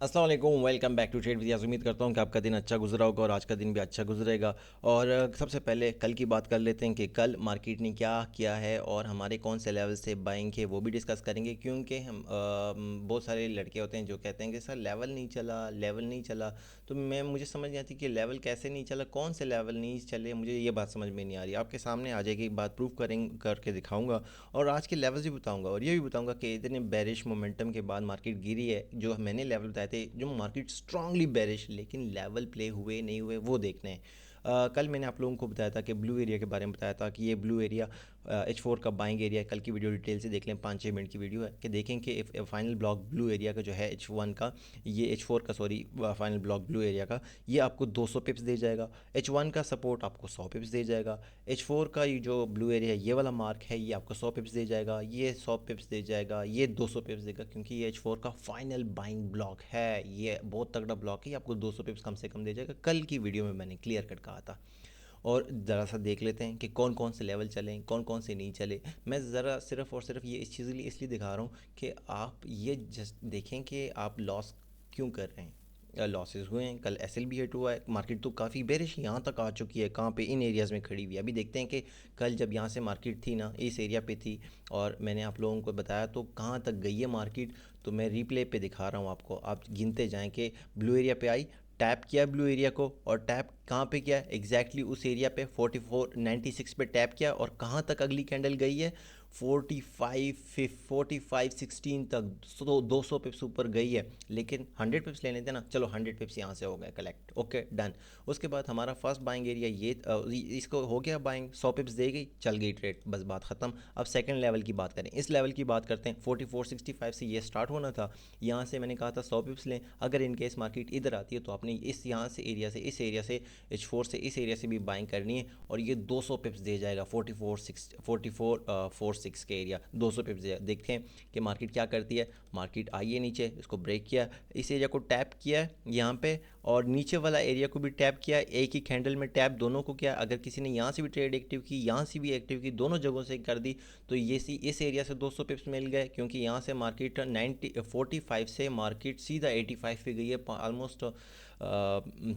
अस्सलाम वालेकुम, welcome back to trade with Yaz. उम्मीद करता हूँ कि आपका दिन अच्छा गुजरा होगा और आज का दिन भी अच्छा गुजरेगा। और सबसे पहले कल की बात कर लेते हैं कि कल मार्केट ने क्या किया है और हमारे कौन से लेवल से बाइंग है वो भी डिस्कस करेंगे। क्योंकि हम बहुत सारे लड़के होते हैं जो कहते हैं कि सर लेवल नहीं चला, लेवल नहीं चला। तो मुझे समझ नहीं आती कि लेवल कैसे नहीं चला, कौन से लेवल नहीं चले, मुझे ये बात समझ में नहीं आ रही। आपके सामने आ जाएगी, बात प्रूफ करके दिखाऊंगा और आज के लेवल्स भी बताऊंगा और ये भी बताऊंगा कि इतने बेरिश मोमेंटम के बाद मार्केट गिरी है। जो मैंने लेवल बताए थे, जो मार्केट स्ट्रांगली बेरिश लेकिन लेवल प्ले हुए नहीं हुए वो देखने हैं। कल मैंने आप लोगों को बताया था कि ब्लू एरिया के बारे में बताया था कि ये ब्लू एरिया H4 का बाइंग एरिया है। कल की वीडियो डिटेल से देख लें, 5-6 मिनट की वीडियो है कि देखें कि फाइनल ब्लॉक ब्लू एरिया का जो है H1 का, ये H4 का sorry, final block blue area का ये आपको 200 पिप्स दे जाएगा। H1 का सपोर्ट आपको 100 पिप्स दे जाएगा। H4 का ये जो ब्लू एरिया ये वाला मार्क है ये आपको 100 पिप्स दे जाएगा, ये 100 पिप्स दे जाएगा, ये 200 पिप्स देगा क्योंकि ये H4 का फाइनल बाइंग ब्लॉक है। ये बहुत तगड़ा ब्लॉक है, ये आपको 200 पिप्स कम से कम दे जाएगा। कल की वीडियो में मैंने क्लियर कट कहा था। और ज़रा सा देख लेते हैं कि कौन कौन से लेवल चलें, कौन कौन से नहीं चले। मैं ज़रा सिर्फ और सिर्फ ये इस चीज़ के लिए इसलिए दिखा रहा हूँ कि आप ये जस्ट देखें कि आप लॉस क्यों कर रहे हैं। लॉसेस हुए हैं, कल एस एल भी हिट हुआ है, मार्केट तो काफ़ी बेरिश यहाँ तक आ चुकी है। कहाँ पे? इन एरियाज़ में खड़ी हुई है। अभी देखते हैं कि कल जब यहाँ से मार्केट थी ना, इस एरिया पे थी और मैंने आप लोगों को बताया तो कहाँ तक गई है मार्केट। तो मैं रिप्ले पे दिखा रहा हूँ आपको, आप गिनते जाएँ कि ब्लू एरिया पे आई, टैप किया ब्लू एरिया को और टैप कहाँ पे किया? एग्जैक्टली उस एरिया पे 4496 पे टैप किया और कहाँ तक अगली कैंडल गई है? 45 16 तक, 200 पिप्स ऊपर गई है। लेकिन 100 पिप्स लेने थे ना, चलो 100 पिप्स यहाँ से हो गए कलेक्ट, ओके डन। उसके बाद हमारा फर्स्ट बाइंग एरिया ये इसको हो गया बाइंग, 100 पिप्स दे गई, चल गई ट्रेड, बस बात ख़त्म। अब सेकंड लेवल की बात करें, इस लेवल की बात करते हैं। 4465 से ये स्टार्ट होना था, यहाँ से मैंने कहा था 100 पिप्स लें। अगर इन केस मार्केट इधर आती है तो आपने इस यहाँ से एरिया से, इस एरिया से, H4 से इस एरिया से भी बाइंग करनी है और ये 200 पिप्स दे जाएगा। 4446 के एरिया 200 पिप्स दे। देखते हैं कि मार्केट क्या करती है। मार्केट आई है नीचे, इसको ब्रेक किया, इस एरिया को टैप किया यहाँ पे और नीचे वाला एरिया को भी टैप किया। एक ही कैंडल में टैप दोनों को किया। अगर किसी ने यहाँ से भी ट्रेड एक्टिव की, यहाँ से भी एक्टिव की, दोनों जगहों से कर दी तो ये इस एरिया से 200 पिप्स मिल गए क्योंकि यहाँ से मार्केट 45 से मार्केट सीधा 85 पे गई है। ऑलमोस्ट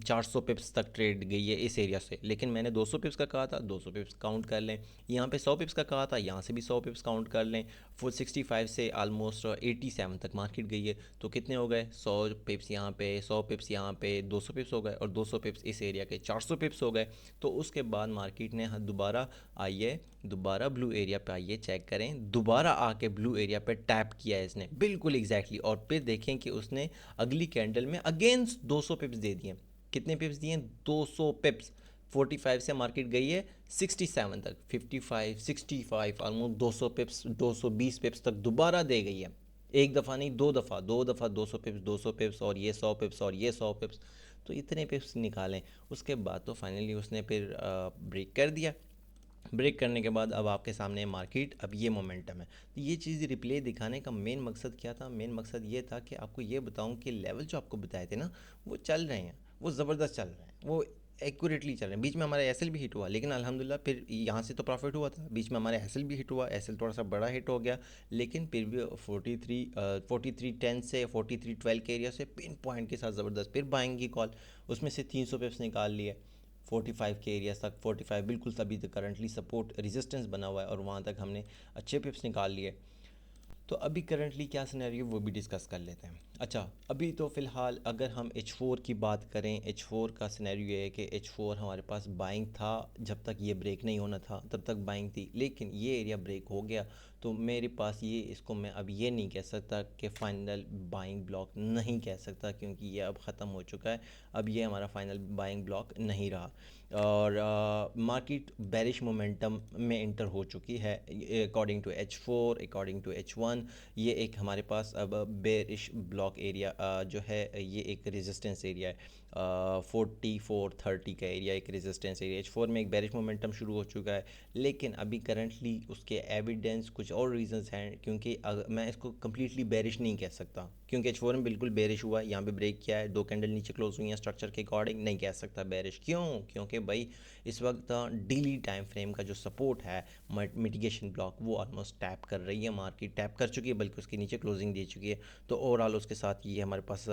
400 पिप्स तक ट्रेड गई है इस एरिया से। लेकिन मैंने 200 पिप्स का कहा था, 200 पिप्स काउंट कर लें। यहाँ पे 100 पिप्स का कहा था, यहाँ से भी 100 पिप्स काउंट कर लें। 465 से ऑलमोस्ट 87 तक मार्केट गई है तो कितने हो गए? 100 पिप्स यहाँ पे, 100 पिप्स यहाँ पे, 200 पिप्स हो गए और 200 पिप्स इस एरिया के 400 पिप्स हो गए। तो उसके बाद मार्केट ने दोबारा आइए, दोबारा ब्लू एरिया पे आइए, चेक करें, दोबारा आके ब्लू एरिया पे टैप किया है इसने बिल्कुल एग्जैक्टली और फिर देखें कि उसने अगली कैंडल में अगेंस्ट 200 पिप्स दे दिए। कितने पिप्स दिए? 200 पिप्स। 45 से मार्केट गई है 67 तक, 55 65 ऑलमोस्ट 200 पिप्स, 220 पिप्स तक दोबारा दे गई है। एक दफ़ा नहीं, दो दफ़ा 200 पिप्स, 200 पिप्स और ये 100 पिप्स और ये 100 पिप्स। तो इतने पिप्स निकालें। उसके बाद तो फाइनली उसने फिर ब्रेक कर दिया। ब्रेक करने के बाद अब आपके सामने मार्केट, अब ये मोमेंटम है। तो ये चीज़ रिप्ले दिखाने का मेन मकसद क्या था? मेन मकसद ये था कि आपको ये बताऊं कि लेवल जो आपको बताए थे ना, वो चल रहे हैं, वो ज़बरदस्त चल रहे हैं, वो एक्यूरेटली चल रहे हैं। बीच में हमारा एसएल भी हिट हुआ लेकिन अल्हम्दुलिल्लाह फिर यहाँ से तो प्रॉफिट हुआ था। बीच में हमारा एसएल भी हिट हुआ, एसएल थोड़ा सा बड़ा हिट हो गया लेकिन फिर भी 4310 से 4312 के एरिया से पिन पॉइंट के साथ ज़बरदस्त फिर बाइंग की कॉल, उसमें से 300 पिप्स निकाल लिए। 45 के एरिया तक, 45 बिल्कुल अभी तक करंटली सपोर्ट रेजिस्टेंस बना हुआ है और वहाँ तक हमने अच्छे पिप्स निकाल लिए। तो अभी करंटली क्या सिनेरियो वो भी डिस्कस कर लेते हैं। अच्छा, अभी तो फ़िलहाल अगर हम H4 की बात करें, H4 का सिनेरियो ये है कि H4 हमारे पास बाइंग था, जब तक ये ब्रेक नहीं होना था तब तक बाइंग थी। लेकिन ये एरिया ब्रेक हो गया तो मेरे पास ये, इसको मैं अब ये नहीं कह सकता कि फ़ाइनल बाइंग ब्लॉक नहीं कह सकता क्योंकि ये अब ख़त्म हो चुका है। अब ये हमारा फ़ाइनल बाइंग ब्लॉक नहीं रहा और मार्केट बेरिश मोमेंटम में इंटर हो चुकी है according to H4, according to H1। ये एक हमारे पास अब बेरिश ब्लॉक एरिया जो है, ये एक रेजिस्टेंस एरिया है। 4430 का एरिया एक रेजिस्टेंस एरिया। H4 में एक बेरिश मोमेंटम शुरू हो चुका है लेकिन अभी करंटली उसके एविडेंस कुछ और रीजंस हैं क्योंकि मैं इसको कम्प्लीटली बेरिश नहीं कह सकता क्योंकि H4 में बिल्कुल बेरिश हुआ है, यहाँ पे ब्रेक किया है, 2 कैंडल नीचे क्लोज हुई हैं स्ट्रक्चर के अकॉर्डिंग, नहीं कह सकता बेरिश। क्यों? क्योंकि भाई इस वक्त डेली टाइम फ्रेम का जो सपोर्ट है, मिटिगेशन ब्लॉक, वो ऑलमोस्ट टैप कर रही है, मार्केट टैप कर चुकी है, बल्कि उसके नीचे क्लोजिंग दे चुकी है। तो ओवरऑल उसके साथ ये हमारे पास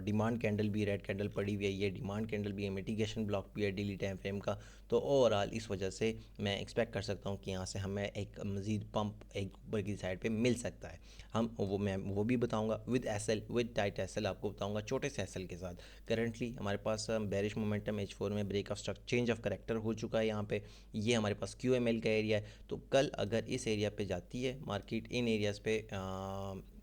डिमांड कैंडल भी, रेड कैंडल पड़ी हुई है, ये डिमांड कैंडल भी है, मिटिगेशन ब्लॉक भी है डेली टाइम फ्रेम का। तो ओवरऑल इस वजह से मैं एक्सपेक्ट कर सकता हूँ कि यहाँ से हमें एक मज़ीद पंप एक ऊपर की साइड पे मिल सकता है। मैं वो भी बताऊँगा with SL, with tight SL आपको बताऊँगा, छोटे से एसएल के साथ। करंटली हमारे पास बेरिश मोमेंटम H4 में break of structure, change of character हो चुका है यहाँ पे। ये हमारे पास QML का एरिया है। तो कल अगर इस एरिया पे जाती है मार्केट, इन एरियाज़ पे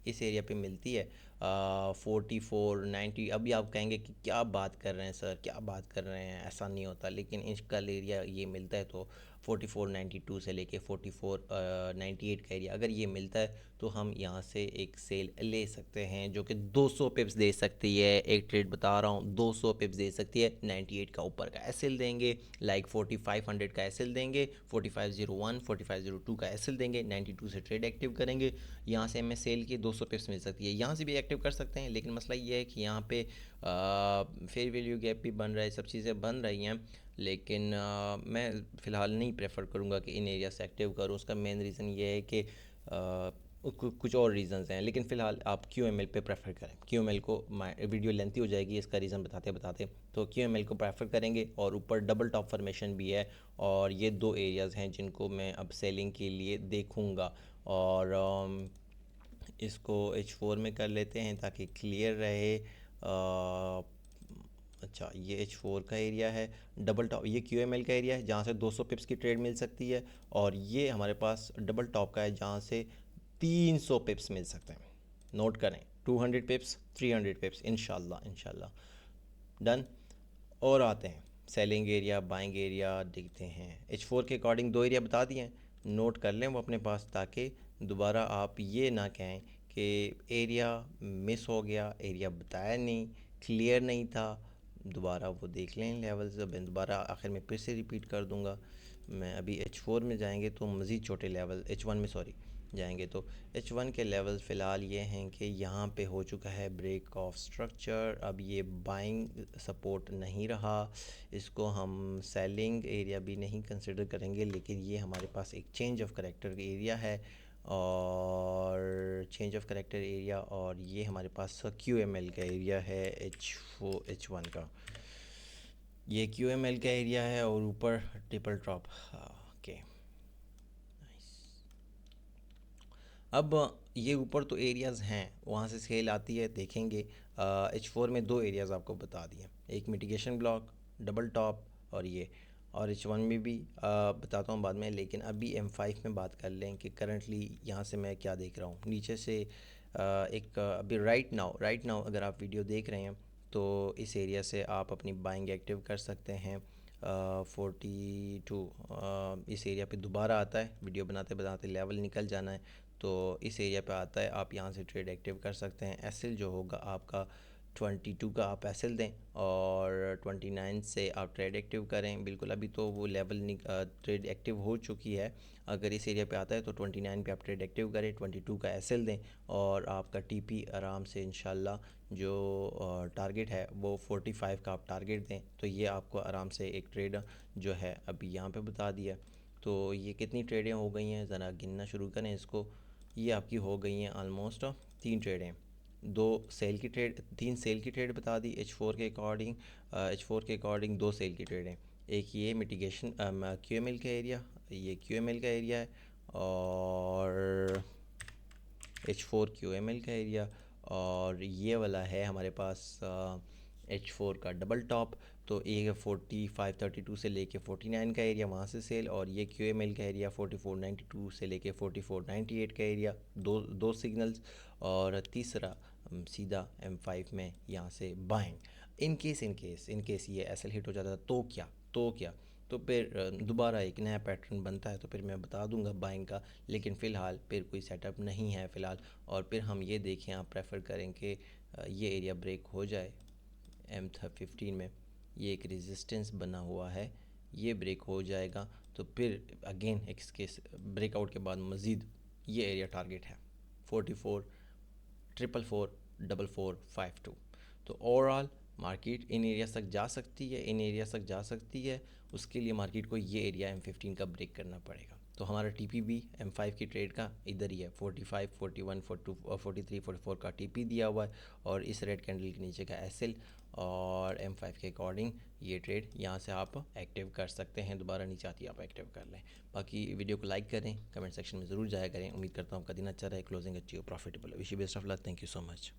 इस एरिया पे मिलती है 4490, अभी आप कहेंगे कि क्या बात कर रहे हैं सर, क्या बात कर रहे हैं, ऐसा नहीं होता। लेकिन इस कल एरिया ये मिलता है तो 4492 से लेके 4498 का एरिया अगर ये मिलता है तो हम यहाँ से एक सेल ले सकते हैं, जो कि 200 पिप्स दे सकती है। एक ट्रेड बता रहा हूँ, 200 पिप्स दे सकती है। 98 का ऊपर का एसएल देंगे, लाइक 4500 का एसएल देंगे, 4501 4502 का एसएल देंगे, 92 से ट्रेड एक्टिव करेंगे। यहाँ से हमें सेल की 200 पिप्स मिल सकती है, यहाँ से भी एक्टिव कर सकते हैं। लेकिन मसला ये है कि यहाँ पे फेयर वैल्यू गैप भी बन रहा है, सब चीज़ें बन रही हैं। लेकिन मैं फ़िलहाल नहीं प्रेफर करूँगा कि इन एरिया से एक्टिव करूँ। उसका मेन रीज़न ये है कि कुछ और रीज़न्स हैं, लेकिन फ़िलहाल आप QML पे प्रेफर करें। QML को वीडियो लेंथी हो जाएगी इसका रीज़न बताते बताते, तो QML को प्रेफर करेंगे। और ऊपर डबल टॉप फॉर्मेशन भी है, और ये 2 एरियाज़ हैं जिनको मैं अब सेलिंग के लिए देखूँगा। और इसको H4 में कर लेते हैं ताकि क्लियर रहे। अच्छा, ये H4 का एरिया है, डबल टॉप, ये QML का एरिया है जहाँ से 200 पिप्स की ट्रेड मिल सकती है। और ये हमारे पास डबल टॉप का है जहाँ से 300 पिप्स मिल सकते हैं। नोट करें, 200 पिप्स, 300 पिप्स, इंशाल्लाह इंशाल्लाह। डन। और आते हैं सेलिंग एरिया, बाइंग एरिया देखते हैं। H4 के अकॉर्डिंग 2 एरिया बता दिए हैं, नोट कर लें वो अपने पास, ताकि दोबारा आप ये ना कहें कि एरिया मिस हो गया, एरिया बताया नहीं, क्लियर नहीं था। दोबारा वो देख लें लेवल्स। अब मैं दोबारा आखिर में फिर से रिपीट कर दूंगा। मैं अभी H4 में जाएंगे तो मज़ीद छोटे लेवल, H1 में सॉरी जाएंगे तो H1 के लेवल फ़िलहाल ये हैं कि यहाँ पे हो चुका है ब्रेक ऑफ स्ट्रक्चर। अब ये बाइंग सपोर्ट नहीं रहा, इसको हम सेलिंग एरिया भी नहीं कंसिडर करेंगे। लेकिन ये हमारे पास एक चेंज ऑफ करेक्टर एरिया है, और चेंज ऑफ करेक्टर एरिया, और ये हमारे पास QML का एरिया है H1 का। ये QML का एरिया है और ऊपर ट्रिपल टॉप। ओके, अब ये ऊपर तो एरियाज़ हैं, वहाँ से सेल आती है, देखेंगे। H4 में 2 एरियाज़ आपको बता दिए, एक मिटिगेशन ब्लॉक, डबल टॉप, और ये। और H1 में भी बताता हूँ बाद में। लेकिन अभी M5 में बात कर लें कि करंटली यहाँ से मैं क्या देख रहा हूँ। नीचे से एक अभी राइट नाउ अगर आप वीडियो देख रहे हैं तो इस एरिया से आप अपनी बाइंग एक्टिव कर सकते हैं। 42 इस एरिया पे दोबारा आता है, वीडियो बनाते बनाते लेवल निकल जाना है, तो इस एरिया पे आता है, आप यहाँ से ट्रेड एक्टिव कर सकते हैं। एसएल जो होगा आपका 22 का आप एसएल दें, और 29 से आप ट्रेड एक्टिव करें। बिल्कुल अभी तो वो लेवल ट्रेड एक्टिव हो चुकी है। अगर इस एरिया पे आता है तो 29 पे आप ट्रेड एक्टिव करें, 22 का एसएल दें, और आपका टीपी आराम से इंशाल्लाह जो टारगेट है वो 45 का आप टारगेट दें। तो ये आपको आराम से एक ट्रेड जो है अभी यहाँ पे बता दिया। तो ये कितनी ट्रेडें हो गई हैं, ज़रा गिनना शुरू करें इसको। ये आपकी हो गई हैं ऑलमोस्ट 3 ट्रेडें, 2 सेल की ट्रेड, 3 सेल की ट्रेड बता दी H4 के अकॉर्डिंग। H4 के अकॉर्डिंग 2 सेल की ट्रेडें, एक ये मिटिगेशन QML का एरिया, ये QML का एरिया है, और H4 QML का एरिया, और ये वाला है हमारे पास H4 का डबल टॉप। तो एक 4532 से लेके 49 का एरिया, वहाँ से सेल, और ये QML का एरिया 4492 से लेके 4498 का एरिया, दो सिग्नल्स। और तीसरा सीधा M5 में यहाँ से बाइंग। इन केस ये एसएल हिट हो जाता है तो फिर दोबारा एक नया पैटर्न बनता है, तो फिर मैं बता दूंगा बाइंग का। लेकिन फ़िलहाल फिर कोई सेटअप नहीं है फ़िलहाल। और फिर हम ये देखें, आप प्रेफर करें कि ये एरिया ब्रेक हो जाए। M15 में ये एक रेजिस्टेंस बना हुआ है, ये ब्रेक हो जाएगा तो फिर अगेन इसके ब्रेकआउट के बाद मज़ीद ये एरिया टारगेट है 44 444 4452। तो ओवरऑल मार्केट इन एरियाज तक जा सकती है, इन एरियाज तक जा सकती है। उसके लिए मार्केट को ये एरिया M15 का ब्रेक करना पड़ेगा। तो हमारा TP भी M5 की ट्रेड का इधर ही है, 45, 41, 42, 43, 44 का TP दिया हुआ है और इस रेड कैंडल के नीचे का SL और M5 के अकॉर्डिंग ये ट्रेड यहाँ से आप एक्टिव कर सकते हैं। दोबारा नीचे आती है आप एक्टिव कर लें। बाकी वीडियो को लाइक करें, कमेंट सेक्शन में ज़रूर जाया करें। उम्मीद करता हूँ आपका दिन अच्छा रहे, क्लोजिंग अच्छी हो, प्रॉफिटेबल हो। Wish you best of luck. Thank you so much.